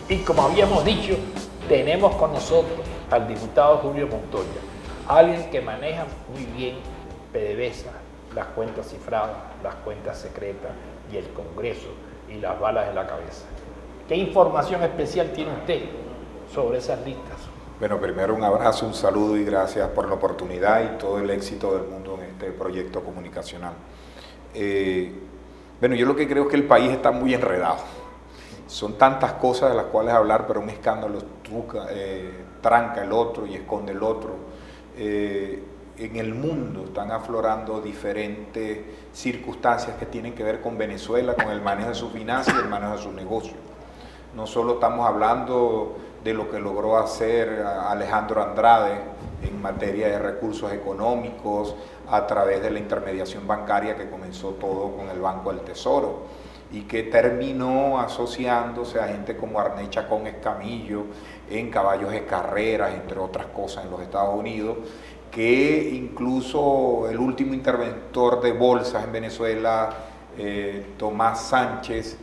Y como habíamos dicho, tenemos con nosotros al diputado Julio Montoya, alguien que maneja muy bien PDVSA, las cuentas cifradas, las cuentas secretas y el Congreso y las balas en la cabeza. ¿Qué información especial tiene usted sobre esas listas? Bueno, primero un abrazo, un saludo y gracias por la oportunidad y todo el éxito del mundo en este proyecto comunicacional. Bueno, yo lo que creo es que el país está muy enredado. Son tantas cosas de las cuales hablar, pero un escándalo tranca el otro y esconde el otro. En el mundo están aflorando diferentes circunstancias que tienen que ver con Venezuela, con el manejo de sus finanzas y el manejo de sus negocios. No solo estamos hablando de lo que logró hacer Alejandro Andrade en materia de recursos económicos a través de la intermediación bancaria que comenzó todo con el Banco del Tesoro y que terminó asociándose a gente como Arné Chacón Escamillo en caballos de carreras, entre otras cosas en los Estados Unidos, que incluso el último interventor de bolsas en Venezuela, Tomás Sánchez,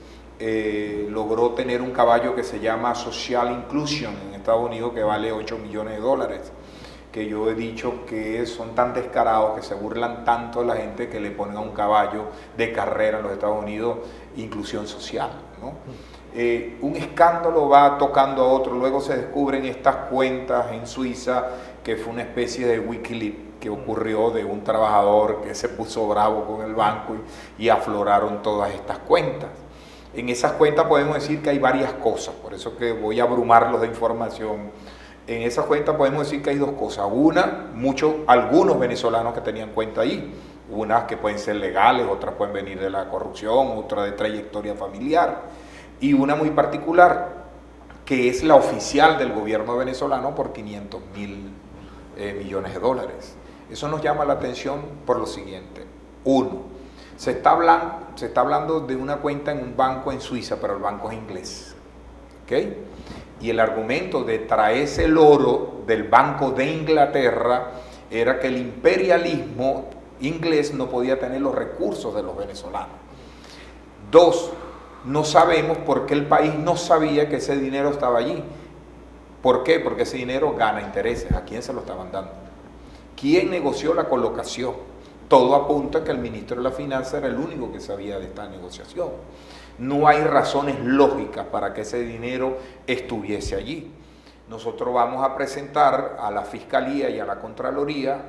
logró tener un caballo que se llama Social Inclusion en Estados Unidos que vale $8 millones, que yo he dicho que son tan descarados que se burlan tanto de la gente que le ponen a un caballo de carrera en los Estados Unidos inclusión social, ¿no? Un escándalo va tocando a otro, luego se descubren estas cuentas en Suiza que fue una especie de Wikileaks que ocurrió de un trabajador que se puso bravo con el banco y afloraron todas estas cuentas. En esas cuentas podemos decir que hay varias cosas, por eso que voy a abrumarlos de información. En esas cuentas podemos decir que hay dos cosas. Una, algunos venezolanos que tenían cuenta ahí, unas que pueden ser legales, otras pueden venir de la corrupción, otra de trayectoria familiar, y una muy particular, que es la oficial del gobierno venezolano por $500 mil millones. Eso nos llama la atención por lo siguiente. Uno, se está hablando de una cuenta en un banco en Suiza, pero el banco es inglés. ¿Okay? Y el argumento de traerse el oro del Banco de Inglaterra era que el imperialismo inglés no podía tener los recursos de los venezolanos. Dos, no sabemos por qué el país no sabía que ese dinero estaba allí. ¿Por qué? Porque ese dinero gana intereses. ¿A quién se lo estaban dando? ¿Quién negoció la colocación? Todo apunta a que el ministro de la Finanza era el único que sabía de esta negociación. No hay razones lógicas para que ese dinero estuviese allí. Nosotros vamos a presentar a la Fiscalía y a la Contraloría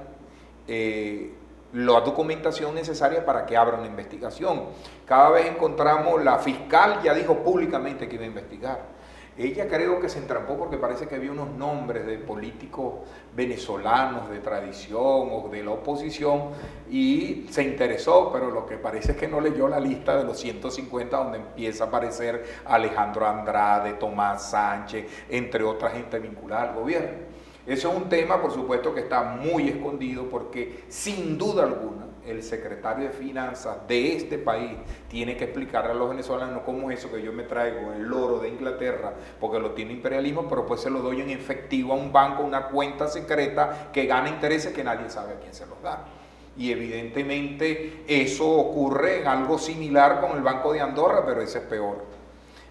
la documentación necesaria para que abra una investigación. Cada vez encontramos, la fiscal ya dijo públicamente que iba a investigar. Ella creo que se entrampó porque parece que había unos nombres de políticos venezolanos de tradición o de la oposición y se interesó, pero lo que parece es que no leyó la lista de los 150 donde empieza a aparecer Alejandro Andrade, Tomás Sánchez, entre otras gente vinculada al gobierno. Eso es un tema, por supuesto, que está muy escondido porque, sin duda alguna, el secretario de Finanzas de este país tiene que explicarle a los venezolanos cómo es eso que yo me traigo el oro de Inglaterra porque lo tiene imperialismo, pero pues se lo doy en efectivo a un banco, una cuenta secreta que gana intereses que nadie sabe a quién se los da. Y evidentemente eso ocurre en algo similar con el Banco de Andorra, pero ese es peor.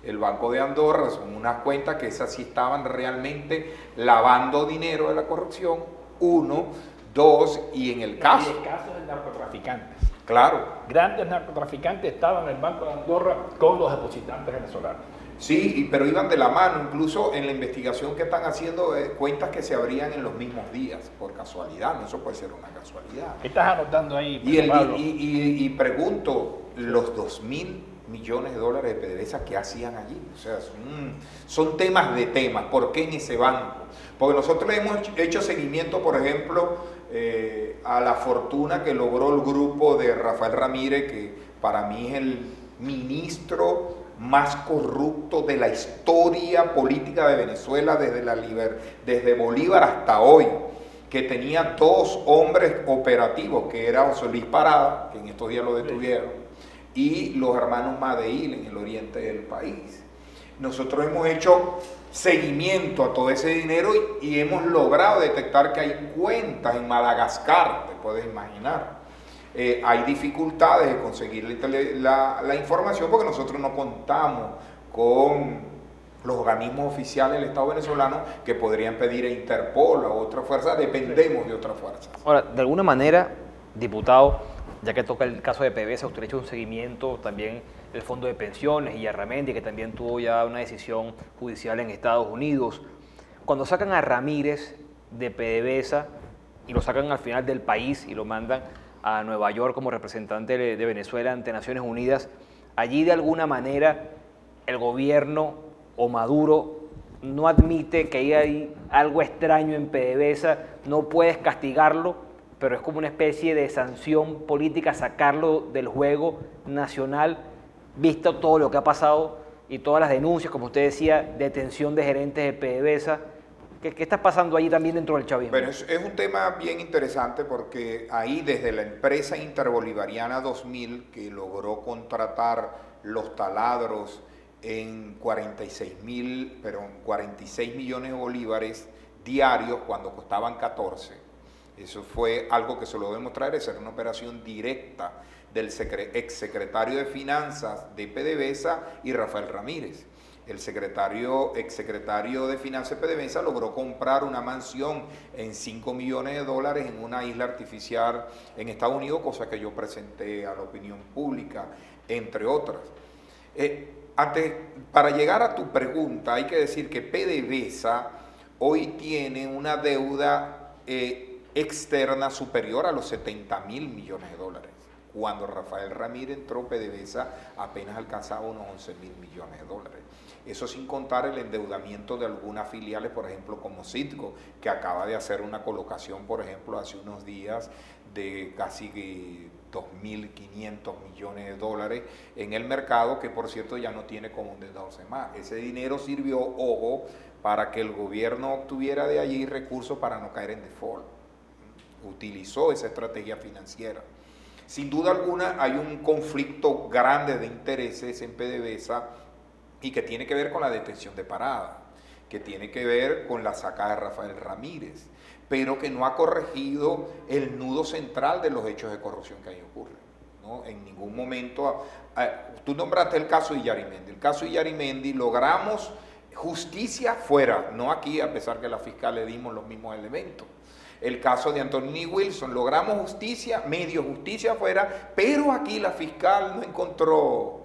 El Banco de Andorra son unas cuentas que esas sí estaban realmente lavando dinero de la corrupción, uno, dos, y en el caso... Y el caso de narcotraficantes. Claro. Grandes narcotraficantes estaban en el Banco de Andorra con los depositantes venezolanos. Sí, pero iban de la mano, incluso en la investigación que están haciendo, cuentas que se abrían en los mismos días, por casualidad, no, eso puede ser una casualidad. ¿Qué estás anotando ahí, Pablo? Y pregunto, los $2.000 millones de PDVSA que hacían allí, o sea, son temas de temas. ¿Por qué en ese banco? Porque nosotros le hemos hecho seguimiento, por ejemplo, a la fortuna que logró el grupo de Rafael Ramírez, que para mí es el ministro más corrupto de la historia política de Venezuela desde Bolívar hasta hoy, que tenía dos hombres operativos, que era José Luis Parada, que en estos días lo detuvieron, y los hermanos Madeil en el oriente del país. Nosotros hemos hecho seguimiento a todo ese dinero y hemos logrado detectar que hay cuentas en Madagascar, te puedes imaginar. Hay dificultades de conseguir la información porque nosotros no contamos con los organismos oficiales del Estado venezolano que podrían pedir a Interpol o a otra fuerza, dependemos de otras fuerzas. Ahora, de alguna manera, diputado, ya que toca el caso de PDVSA, usted ha hecho un seguimiento también del Fondo de Pensiones y Arramendi, que también tuvo ya una decisión judicial en Estados Unidos. Cuando sacan a Ramírez de PDVSA y lo sacan al final del país y lo mandan a Nueva York como representante de Venezuela ante Naciones Unidas, allí de alguna manera el gobierno o Maduro no admite que hay algo extraño en PDVSA, no puedes castigarlo, pero es como una especie de sanción política, sacarlo del juego nacional, visto todo lo que ha pasado y todas las denuncias, como usted decía, detención de gerentes de PDVSA. ¿Qué está pasando allí también dentro del chavismo? Pero es un tema bien interesante porque ahí desde la empresa Interbolivariana 2000, que logró contratar los taladros en 46 millones de bolívares diarios cuando costaban 14, eso fue algo que se lo debemos traer, esa era una operación directa del exsecretario de Finanzas de PDVSA y Rafael Ramírez. El exsecretario de Finanzas de PDVSA logró comprar una mansión en $5 millones en una isla artificial en Estados Unidos, cosa que yo presenté a la opinión pública, entre otras. Para llegar a tu pregunta, hay que decir que PDVSA hoy tiene una deuda externa superior a los $70.000 millones, cuando Rafael Ramírez entró, PDVSA apenas alcanzaba unos $11.000 millones. Eso sin contar el endeudamiento de algunas filiales, por ejemplo, como Citgo, que acaba de hacer una colocación, por ejemplo, hace unos días de casi 2.500 millones en el mercado, que por cierto ya no tiene cómo endeudarse más. Ese dinero sirvió, ojo, para que el gobierno obtuviera de allí recursos para no caer en default. Utilizó esa estrategia financiera. Sin duda alguna hay un conflicto grande de intereses en PDVSA y que tiene que ver con la detención de Parada, que tiene que ver con la sacada de Rafael Ramírez, pero que no ha corregido el nudo central de los hechos de corrupción que ahí ocurren, ¿no? En ningún momento, tú nombraste el caso de Yarimendi. El caso de Yarimendi logramos justicia fuera, no aquí, a pesar que a la fiscal le dimos los mismos elementos. El caso de Anthony Wilson, logramos justicia, medio justicia afuera, pero aquí la fiscal no encontró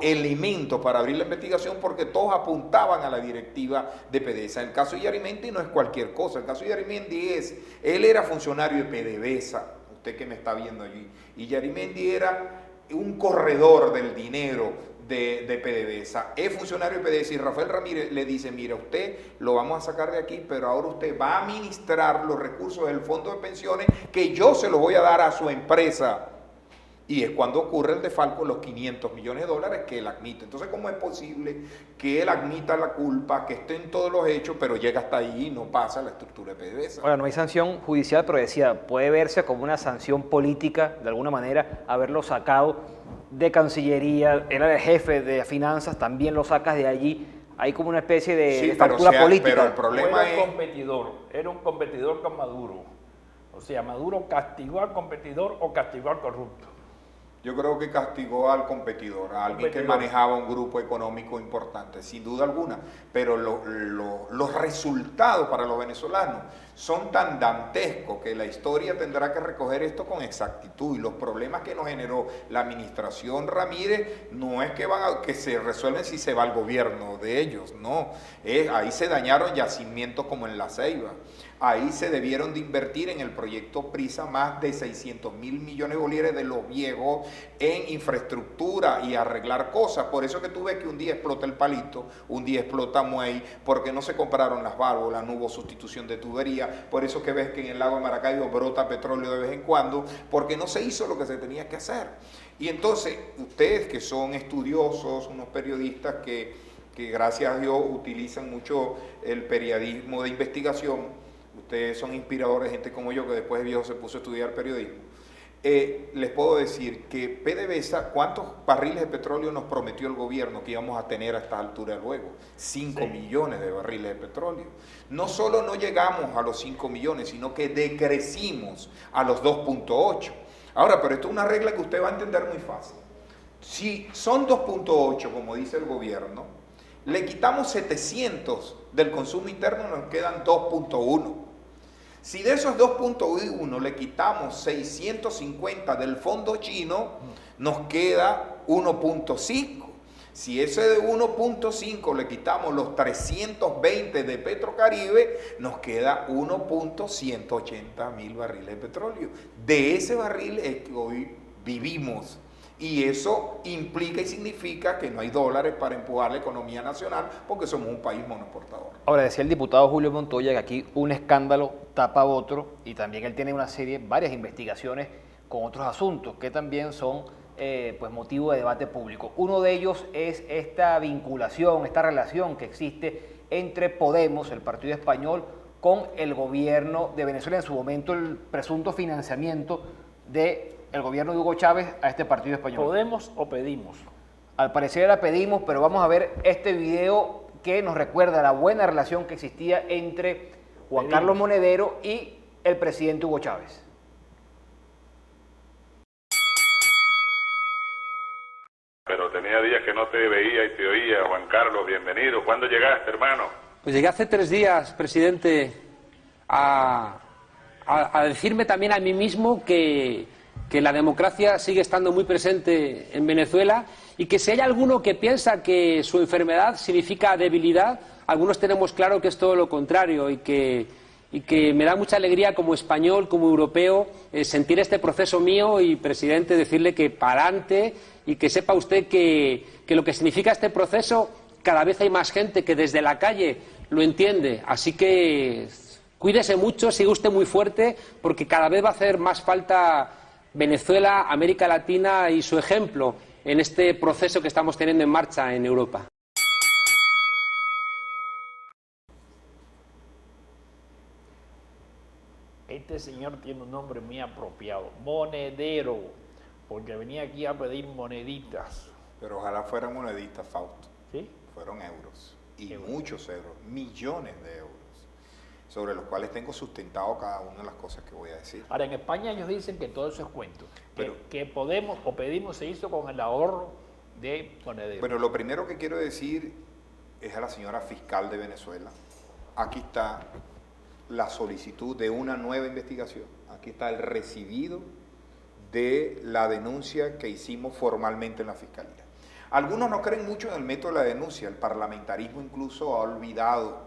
elementos para abrir la investigación porque todos apuntaban a la directiva de PDVSA. El caso de Yarimendi no es cualquier cosa, el caso de Yarimendi él era funcionario de PDVSA, usted que me está viendo allí, y Yarimendi era un corredor del dinero de PDVSA, es funcionario de PDVSA, y Rafael Ramírez le dice, mira, usted lo vamos a sacar de aquí, pero ahora usted va a administrar los recursos del fondo de pensiones que yo se los voy a dar a su empresa. Y es cuando ocurre el desfalco, los $500 millones que él admite. Entonces, ¿cómo es posible que él admita la culpa, que esté en todos los hechos, pero llega hasta ahí y no pasa a la estructura de PDVSA? Ahora, no hay sanción judicial, pero decía, puede verse como una sanción política, de alguna manera, haberlo sacado de Cancillería, era el jefe de finanzas, también lo sacas de allí. Hay como una especie de factura política. Pero el problema era un competidor con Maduro. O sea, Maduro castigó al competidor o castigó al corrupto. Yo creo que castigó al competidor, a alguien que manejaba un grupo económico importante, sin duda alguna, pero los resultados para los venezolanos son tan dantescos que la historia tendrá que recoger esto con exactitud, y los problemas que nos generó la administración Ramírez no es que se resuelven si se va al gobierno de ellos, no, ahí se dañaron yacimientos como en La Ceiba. Ahí se debieron de invertir en el proyecto PRISA más de 600.000 millones de bolívares de los viejos en infraestructura y arreglar cosas. Por eso que tú ves que un día explota el Palito, un día explota Muey, porque no se compraron las válvulas, no hubo sustitución de tubería. Por eso que ves que en el lago de Maracaibo brota petróleo de vez en cuando, porque no se hizo lo que se tenía que hacer. Y entonces, ustedes que son estudiosos, unos periodistas que gracias a Dios utilizan mucho el periodismo de investigación, ustedes son inspiradores, gente como yo que después de viejo se puso a estudiar periodismo. Les puedo decir que PDVSA, ¿cuántos barriles de petróleo nos prometió el gobierno que íbamos a tener a esta altura luego? 5 millones de barriles de petróleo. No solo no llegamos a los 5 millones, sino que decrecimos a los 2.8. Ahora, pero esto es una regla que usted va a entender muy fácil. Si son 2.8, como dice el gobierno, le quitamos 700 del consumo interno, nos quedan 2.1. Si de esos 2.1 le quitamos 650 del fondo chino, nos queda 1.5. Si ese de 1.5 le quitamos los 320 de Petrocaribe, nos queda 1.180.000 barriles de petróleo. De ese barril es que hoy vivimos. Y eso implica y significa que no hay dólares para empujar la economía nacional porque somos un país monoexportador. Ahora, decía el diputado Julio Montoya que aquí un escándalo tapa otro y también él tiene varias investigaciones con otros asuntos que también son pues motivo de debate público. Uno de ellos es esta vinculación, esta relación que existe entre Podemos, el partido español, con el gobierno de Venezuela, en su momento el presunto financiamiento del gobierno de Hugo Chávez a este partido español. ¿Podemos o pedimos? Al parecer era pedimos, pero vamos a ver este video que nos recuerda la buena relación que existía entre Juan Carlos Monedero y el presidente Hugo Chávez. Pero tenía días que no te veía y te oía. Juan Carlos, bienvenido. ¿Cuándo llegaste, hermano? Pues llegué hace 3 días, presidente, a decirme también a mí mismo que la democracia sigue estando muy presente en Venezuela y que si hay alguno que piensa que su enfermedad significa debilidad, algunos tenemos claro que es todo lo contrario y que me da mucha alegría como español, como europeo, sentir este proceso mío y, presidente, decirle que para adelante y que sepa usted que lo que significa este proceso, cada vez hay más gente que desde la calle lo entiende. Así que cuídese mucho, siga usted muy fuerte, porque cada vez va a hacer más falta Venezuela, América Latina y su ejemplo en este proceso que estamos teniendo en marcha en Europa. Este señor tiene un nombre muy apropiado, Monedero, porque venía aquí a pedir moneditas. Pero ojalá fueran moneditas, Fausto. ¿Sí? Fueron euros, y muchos euros, millones de euros, sobre los cuales tengo sustentado cada una de las cosas que voy a decir. Ahora, en España ellos dicen que todo eso es cuento, Pero- que Podemos o pedimos se hizo con el ahorro de Monedero. Pero lo primero que quiero decir es a la señora fiscal de Venezuela. Aquí está la solicitud de una nueva investigación. Aquí está el recibido de la denuncia que hicimos formalmente en la Fiscalía. Algunos no creen mucho en el método de la denuncia. El parlamentarismo incluso ha olvidado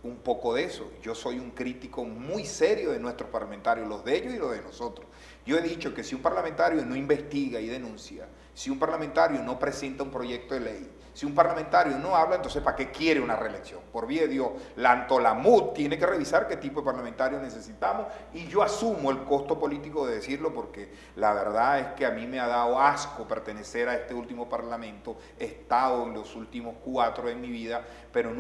un poco de eso. Yo soy un crítico muy serio de nuestros parlamentarios, los de ellos y los de nosotros. Yo he dicho que si un parlamentario no investiga y denuncia, si un parlamentario no presenta un proyecto de ley, si un parlamentario no habla, entonces ¿para qué quiere una reelección? Por vía de Dios, la MUD tiene que revisar qué tipo de parlamentario necesitamos y yo asumo el costo político de decirlo porque la verdad es que a mí me ha dado asco pertenecer a este último parlamento, he estado en los últimos 4 de mi vida, pero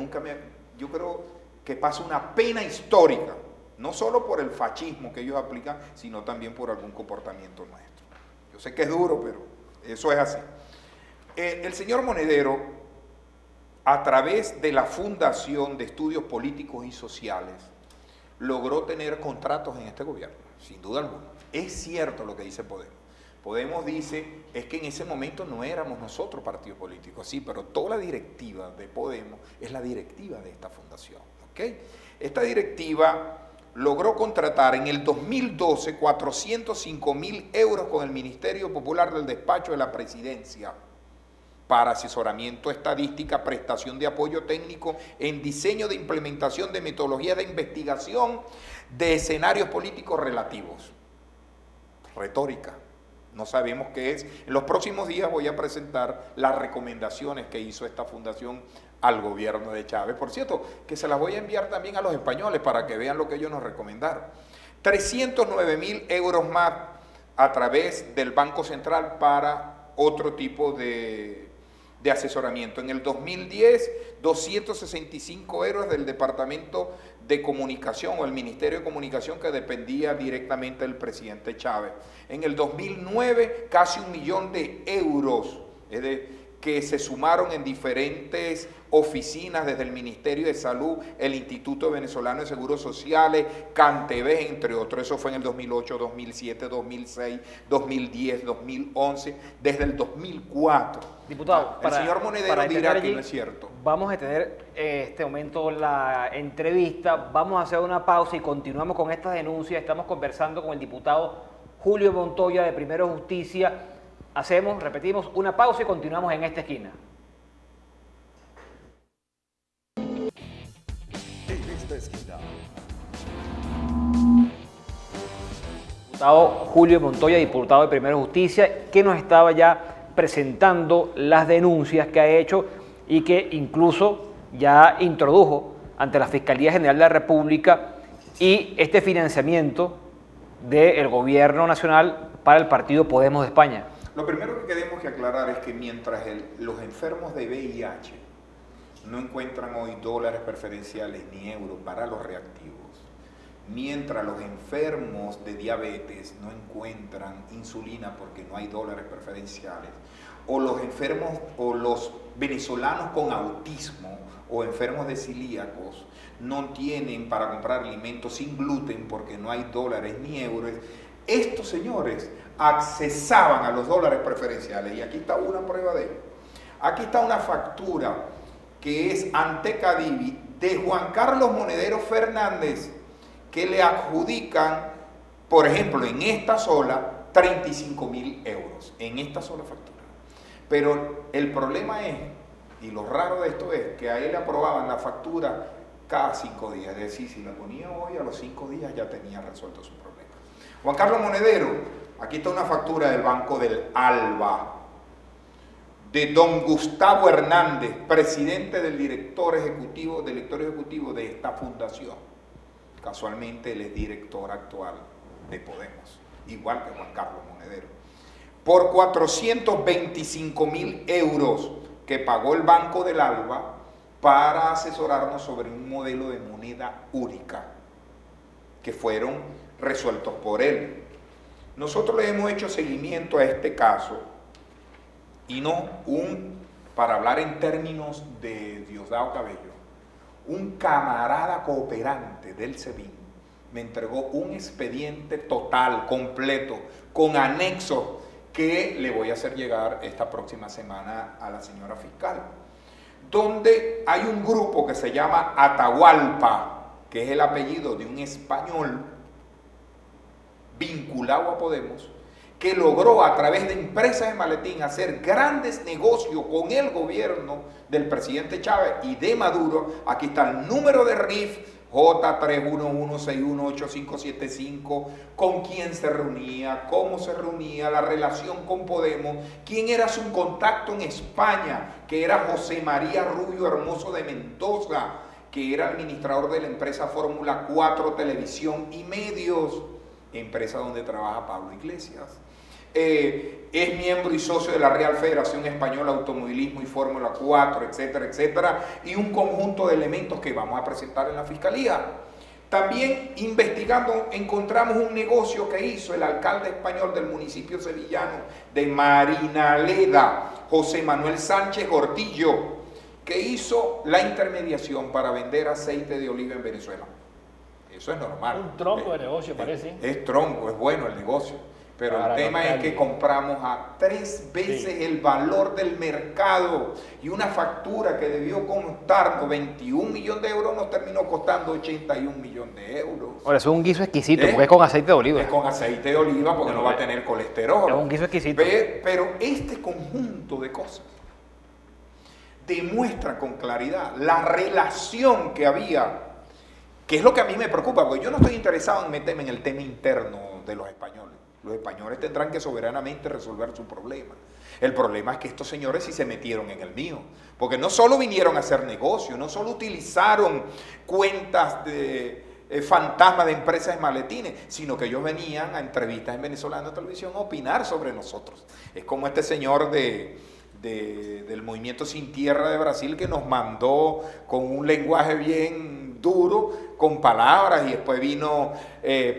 yo creo que pasa una pena histórica, no solo por el fascismo que ellos aplican, sino también por algún comportamiento nuestro. Yo sé que es duro, pero eso es así. El señor Monedero, a través de la Fundación de Estudios Políticos y Sociales, logró tener contratos en este gobierno, sin duda alguna. Es cierto lo que dice Podemos. Podemos dice, es que en ese momento no éramos nosotros partido político, sí, pero toda la directiva de Podemos es la directiva de esta fundación, ¿ok? Esta directiva logró contratar en el 2012 405.000 euros con el Ministerio Popular del Despacho de la Presidencia para asesoramiento, estadística, prestación de apoyo técnico en diseño de implementación de metodologías de investigación de escenarios políticos relativos. Retórica. No sabemos qué es. En los próximos días voy a presentar las recomendaciones que hizo esta fundación al gobierno de Chávez. Por cierto, que se las voy a enviar también a los españoles para que vean lo que ellos nos recomendaron. 309.000 euros más a través del Banco Central para otro tipo de asesoramiento. En el 2010, 265 euros del Departamento de Comunicación o el Ministerio de Comunicación que dependía directamente del presidente Chávez. En el 2009, casi 1 millón de euros que se sumaron en diferentes oficinas desde el Ministerio de Salud, el Instituto Venezolano de Seguros Sociales, CanTV, entre otros. Eso fue en el 2008, 2007, 2006, 2010, 2011, desde el 2004. Diputado, el señor Monedero dirá que allí, no es cierto. Vamos a tener en este momento la entrevista, vamos a hacer una pausa y continuamos con estas denuncias. Estamos conversando con el diputado Julio Montoya de Primero Justicia. Repetimos, una pausa y continuamos en esta esquina. En esta esquina. Diputado Julio Montoya, diputado de Primero Justicia, que nos estaba ya presentando las denuncias que ha hecho y que incluso ya introdujo ante la Fiscalía General de la República y este financiamiento del gobierno nacional para el partido Podemos de España. Lo primero que tenemos que aclarar es que mientras los enfermos de VIH no encuentran hoy dólares preferenciales ni euros para los reactivos, mientras los enfermos de diabetes no encuentran insulina porque no hay dólares preferenciales, o los enfermos o los venezolanos con autismo o enfermos de celíacos no tienen para comprar alimentos sin gluten porque no hay dólares ni euros, estos señores accesaban a los dólares preferenciales. Y aquí está una prueba de ello. Aquí está una factura que es ante Cadivi de Juan Carlos Monedero Fernández, que le adjudican, por ejemplo, en esta sola, 35.000 euros, en esta sola factura. Pero el problema es, y lo raro de esto es, que a él le aprobaban la factura cada 5 días, es decir, si la ponía hoy, a los 5 días ya tenía resuelto su problema. Juan Carlos Monedero, aquí está una factura del Banco del Alba, de don Gustavo Hernández, presidente del director ejecutivo de esta fundación. Casualmente él es director actual de Podemos, igual que Juan Carlos Monedero. Por 425.000 euros que pagó el Banco del Alba para asesorarnos sobre un modelo de moneda única, que fueron resueltos por él. Nosotros le hemos hecho seguimiento a este caso y para hablar en términos de Diosdado Cabello, un camarada cooperante del SEBIN me entregó un expediente total, completo, con anexos que le voy a hacer llegar esta próxima semana a la señora fiscal, donde hay un grupo que se llama Atahualpa, que es el apellido de un español vinculado a Podemos, que logró a través de empresas de maletín hacer grandes negocios con el gobierno del presidente Chávez y de Maduro. Aquí está el número de RIF J311618575, con quién se reunía, cómo se reunía, la relación con Podemos, quién era su contacto en España, que era José María Rubio Hermoso de Mendoza, que era administrador de la empresa Fórmula 4 Televisión y Medios, empresa donde trabaja Pablo Iglesias. Es miembro y socio de la Real Federación Española de Automovilismo y Fórmula 4, etcétera, etcétera, y un conjunto de elementos que vamos a presentar en la Fiscalía. También investigando encontramos un negocio que hizo el alcalde español del municipio sevillano de Marinaleda, José Manuel Sánchez Gortillo, que hizo la intermediación para vender aceite de oliva en Venezuela. Eso es normal. Un tronco de negocio, parece. Es tronco, es bueno el negocio. Pero Para el tema es que compramos a 3 veces el valor del mercado, y una factura que debió costarnos 21 millones de euros nos terminó costando 81 millones de euros. Ahora, eso es un guiso exquisito, porque es con aceite de oliva. Es con aceite de oliva porque no va a tener colesterol. Es un guiso exquisito. Pero este conjunto de cosas demuestra con claridad la relación que había, que es lo que a mí me preocupa, porque yo no estoy interesado en meterme en el tema interno de los españoles. Los españoles tendrán que soberanamente resolver su problema. El problema es que estos señores sí se metieron en el mío, porque no solo vinieron a hacer negocio, no solo utilizaron cuentas de fantasmas de empresas de maletines, sino que ellos venían a entrevistas en Venezolana Televisión a opinar sobre nosotros. Es como este señor de del Movimiento Sin Tierra de Brasil, que nos mandó con un lenguaje bien duro, con palabras, y después vino,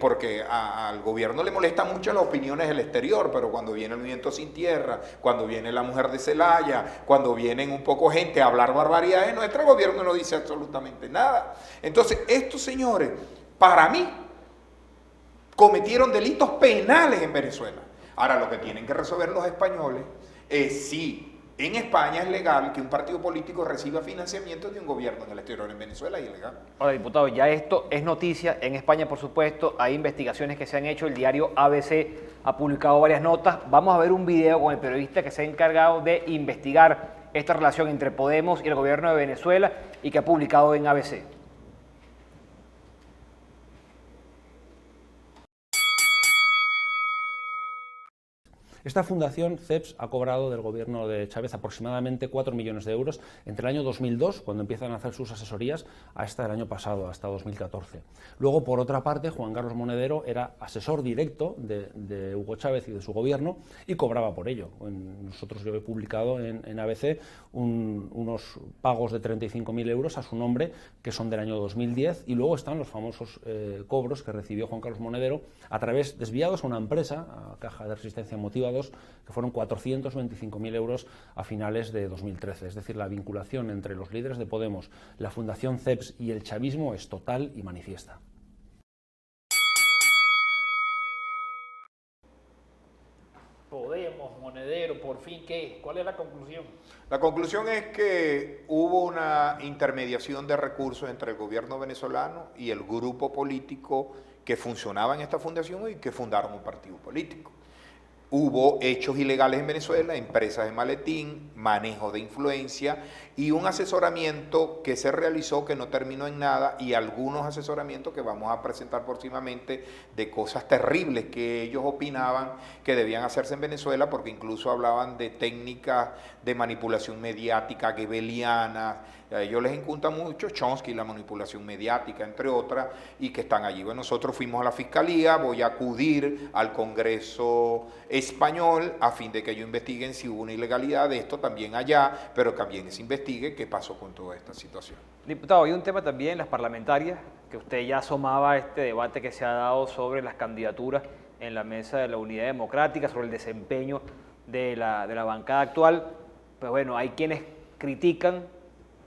porque al gobierno le molestan mucho las opiniones del exterior, pero cuando viene el Movimiento Sin Tierra, cuando viene la mujer de Celaya, cuando vienen un poco gente a hablar barbaridades, nuestro gobierno no dice absolutamente nada. Entonces, estos señores, para mí, cometieron delitos penales en Venezuela. Ahora, lo que tienen que resolver los españoles es si en España es legal que un partido político reciba financiamiento de un gobierno en el exterior. En Venezuela es ilegal. Ahora, diputado, ya esto es noticia. En España, por supuesto, hay investigaciones que se han hecho. El diario ABC ha publicado varias notas. Vamos a ver un video con el periodista que se ha encargado de investigar esta relación entre Podemos y el gobierno de Venezuela y que ha publicado en ABC. Esta fundación, CEPS, ha cobrado del gobierno de Chávez aproximadamente 4 millones de euros entre el año 2002, cuando empiezan a hacer sus asesorías, hasta el año pasado, hasta 2014. Luego, por otra parte, Juan Carlos Monedero era asesor directo de Hugo Chávez y de su gobierno y cobraba por ello. Yo he publicado en ABC unos pagos de 35.000 euros a su nombre, que son del año 2010, y luego están los famosos cobros que recibió Juan Carlos Monedero a través, desviados a una empresa, a Caja de Resistencia Motivados, que fueron 425.000 euros a finales de 2013. Es decir, la vinculación entre los líderes de Podemos, la Fundación CEPS y el chavismo es total y manifiesta. Podemos, Monedero, por fin, ¿qué? ¿Cuál es la conclusión? La conclusión es que hubo una intermediación de recursos entre el gobierno venezolano y el grupo político que funcionaba en esta fundación y que fundaron un partido político. Hubo hechos ilegales en Venezuela, empresas de maletín, manejo de influencia y un asesoramiento que se realizó que no terminó en nada, y algunos asesoramientos que vamos a presentar próximamente de cosas terribles que ellos opinaban que debían hacerse en Venezuela, porque incluso hablaban de técnicas de manipulación mediática goebbeliana. A ellos les encunta mucho Chomsky, la manipulación mediática, entre otras, y que están allí. Bueno, nosotros fuimos a la Fiscalía, voy a acudir al Congreso español a fin de que ellos investiguen si hubo una ilegalidad de esto también allá, pero también se investigue qué pasó con toda esta situación. Diputado, hay un tema también, las parlamentarias, que usted ya asomaba este debate que se ha dado sobre las candidaturas en la mesa de la Unidad Democrática, sobre el desempeño de la bancada actual. Pues bueno, hay quienes critican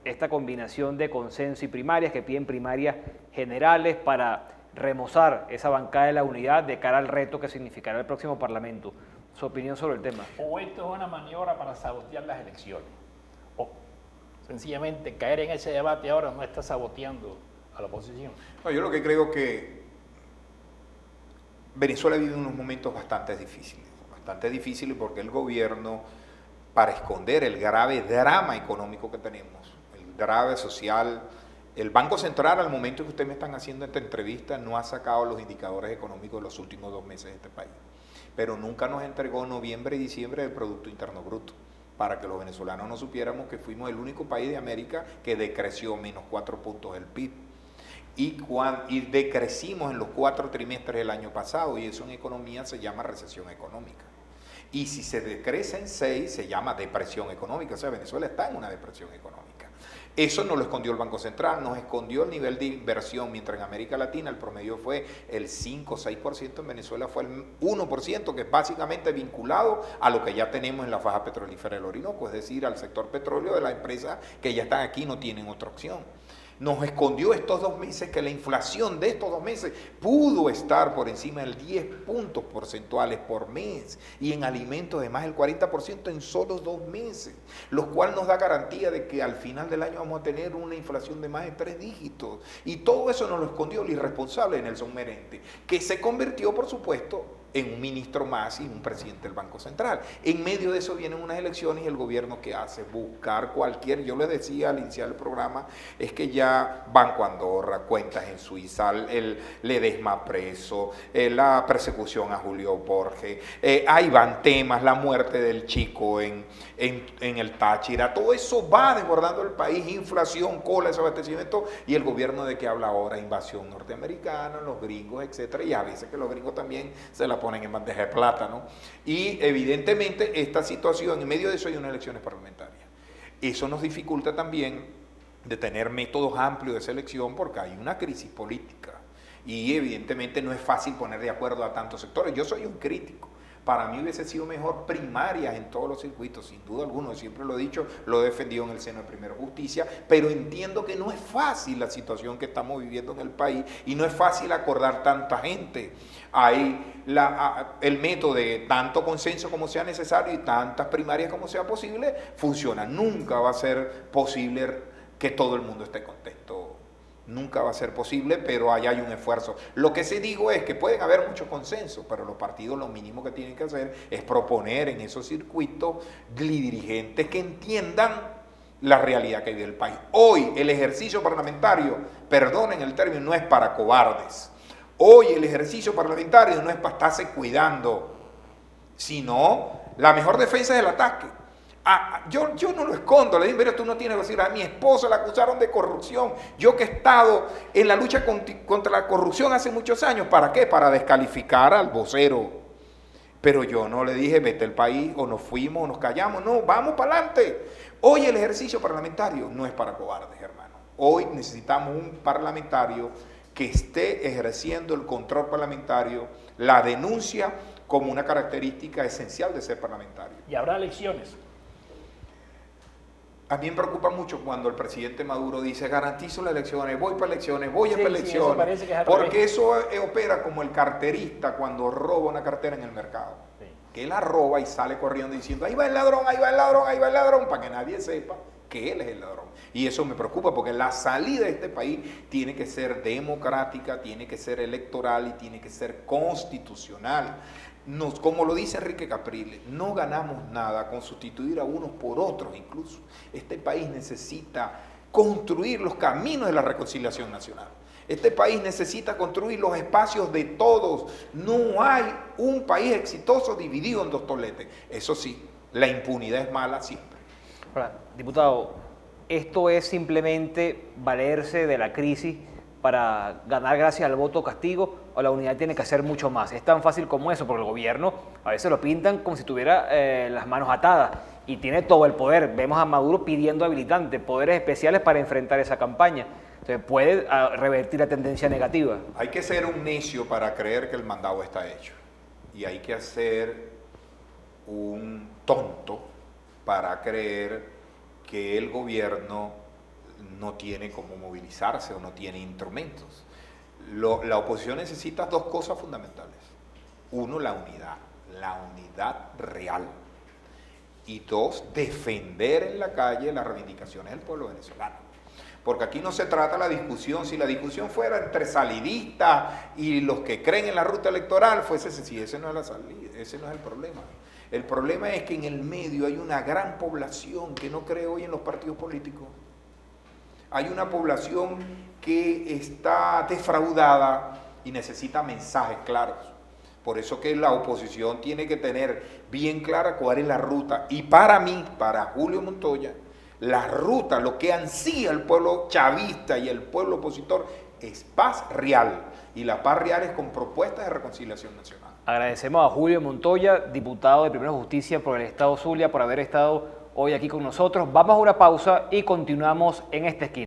esta combinación de consenso y primarias, que piden primarias generales para remozar esa bancada de la unidad de cara al reto que significará el próximo Parlamento. Su opinión sobre el tema. O esto es una maniobra para sabotear las elecciones, o sencillamente caer en ese debate ahora no está saboteando a la oposición. No, yo lo que creo que Venezuela vive unos momentos bastante difíciles porque el gobierno, para esconder el grave drama económico que tenemos, el grave social, el Banco Central, al momento que ustedes me están haciendo esta entrevista, no ha sacado los indicadores económicos de los últimos 2 meses de este país, pero nunca nos entregó noviembre y diciembre del Producto Interno Bruto, para que los venezolanos no supiéramos que fuimos el único país de América que decreció menos 4 puntos el PIB. Y decrecimos en los 4 trimestres del año pasado, y eso en economía se llama recesión económica. Y si se decrece en 6, se llama depresión económica. O sea, Venezuela está en una depresión económica. Eso nos lo escondió el Banco Central, nos escondió el nivel de inversión, mientras en América Latina el promedio fue el 5 o 6%, en Venezuela fue el 1%, que es básicamente vinculado a lo que ya tenemos en la faja petrolífera del Orinoco, es decir, al sector petróleo de las empresas que ya están aquí, no tienen otra opción. Nos escondió estos 2 meses que la inflación de estos 2 meses pudo estar por encima del 10 puntos porcentuales por mes, y en alimentos de más del 40% en solo 2 meses, lo cual nos da garantía de que al final del año vamos a tener una inflación de más de 3 dígitos. Y todo eso nos lo escondió el irresponsable Nelson Merente, que se convirtió, por supuesto, en un ministro más y un presidente del Banco Central. En medio de eso vienen unas elecciones y el gobierno, ¿qué hace? Buscar cualquier, yo le decía al iniciar el programa, es que ya Banco Andorra, cuentas en Suiza, el Ledesma preso, la persecución a Julio Borges, ahí van temas, la muerte del chico en el Táchira, todo eso va desbordando el país, inflación, cola, desabastecimiento, y el gobierno de que habla ahora, invasión norteamericana, los gringos, etcétera, y a veces que los gringos también se la la ponen en bandeja de plata, ¿no? Y evidentemente esta situación, en medio de eso hay unas elecciones parlamentarias. Eso nos dificulta también de tener métodos amplios de selección porque hay una crisis política y evidentemente no es fácil poner de acuerdo a tantos sectores. Yo soy un crítico. Para mí hubiese sido mejor primarias en todos los circuitos, sin duda alguna, siempre lo he dicho, lo he defendido en el seno de Primero Justicia, pero entiendo que no es fácil la situación que estamos viviendo en el país y no es fácil acordar tanta gente. Hay el método de tanto consenso como sea necesario y tantas primarias como sea posible, funciona. Nunca va a ser posible que todo el mundo esté contento. Nunca va a ser posible, pero ahí hay un esfuerzo. Lo que sí digo es que pueden haber muchos consensos, pero los partidos lo mínimo que tienen que hacer es proponer en esos circuitos dirigentes que entiendan la realidad que vive el país. Hoy el ejercicio parlamentario, perdonen el término, no es para cobardes. Hoy el ejercicio parlamentario no es para estarse cuidando, sino la mejor defensa es el ataque. Yo no lo escondo, le digo, mira, tú no tienes que decir, a mi esposa la acusaron de corrupción, yo que he estado en la lucha contra la corrupción hace muchos años, ¿para qué? Para descalificar al vocero, pero yo no le dije, vete al país, o nos fuimos, o nos callamos, no, vamos para adelante. Hoy el ejercicio parlamentario no es para cobardes, hermano, hoy necesitamos un parlamentario que esté ejerciendo el control parlamentario, la denuncia como una característica esencial de ser parlamentario. ¿Y habrá elecciones? A mí me preocupa mucho cuando el presidente Maduro dice, garantizo las elecciones, voy para elecciones, voy a para elecciones, eso parece que es al porque revés. eso opera como el carterista cuando roba una cartera en el mercado, que la roba y sale corriendo diciendo, ahí va el ladrón, ahí va el ladrón, ahí va el ladrón, para que nadie sepa que él es el ladrón. Y eso me preocupa porque la salida de este país tiene que ser democrática, tiene que ser electoral y tiene que ser constitucional. Como lo dice Enrique Capriles, no ganamos nada con sustituir a unos por otros incluso. Este país necesita construir los caminos de la reconciliación nacional. Este país necesita construir los espacios de todos. No hay un país exitoso dividido en dos toletes. Eso sí, la impunidad es mala siempre. Ahora, diputado, ¿esto es simplemente valerse de la crisis para ganar gracias al voto castigo o la unidad tiene que hacer mucho más? Es tan fácil como eso, porque el gobierno a veces lo pintan como si tuviera las manos atadas y tiene todo el poder. Vemos a Maduro pidiendo habilitantes, poderes especiales para enfrentar esa campaña. Entonces puede revertir la tendencia negativa. Hay que ser un necio para creer que el mandado está hecho y hay que ser un tonto para creer que el gobierno no tiene cómo movilizarse o no tiene instrumentos. La oposición necesita dos cosas fundamentales. Uno, la unidad real. Y dos, defender en la calle las reivindicaciones del pueblo venezolano. Porque aquí no se trata la discusión, si la discusión fuera entre salidistas y los que creen en la ruta electoral, ese no es la salida, ese no es el problema. El problema es que en el medio hay una gran población que no cree hoy en los partidos políticos. Hay una población que está defraudada y necesita mensajes claros. Por eso que la oposición tiene que tener bien clara cuál es la ruta. Y para mí, para Julio Montoya, la ruta, lo que ansía el pueblo chavista y el pueblo opositor, es paz real. Y la paz real es con propuestas de reconciliación nacional. Agradecemos a Julio Montoya, diputado de Primera Justicia por el Estado Zulia, por haber estado hoy aquí con nosotros. Vamos a una pausa y continuamos en esta esquina.